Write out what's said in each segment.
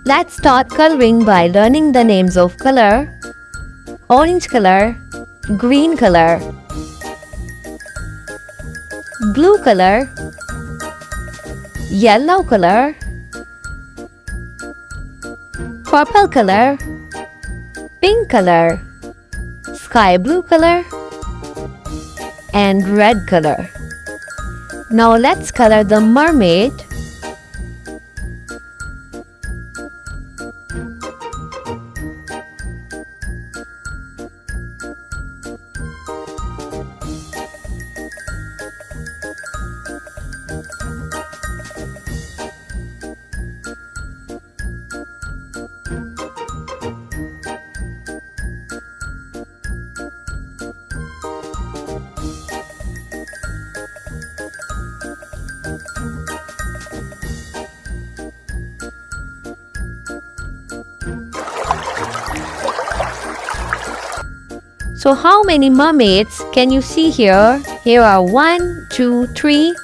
Let's start coloring by learning the names of color. Orange color, green color, blue color, yellow color, purple color, pink color, sky blue color, and red color. Now let's color the mermaid. So how many mermaids can you see here? Here are 1, 2, 3,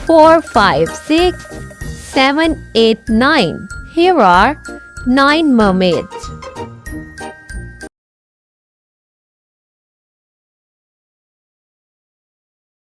4, 5, 6, 7, 8, 9. Here are 9 mermaids.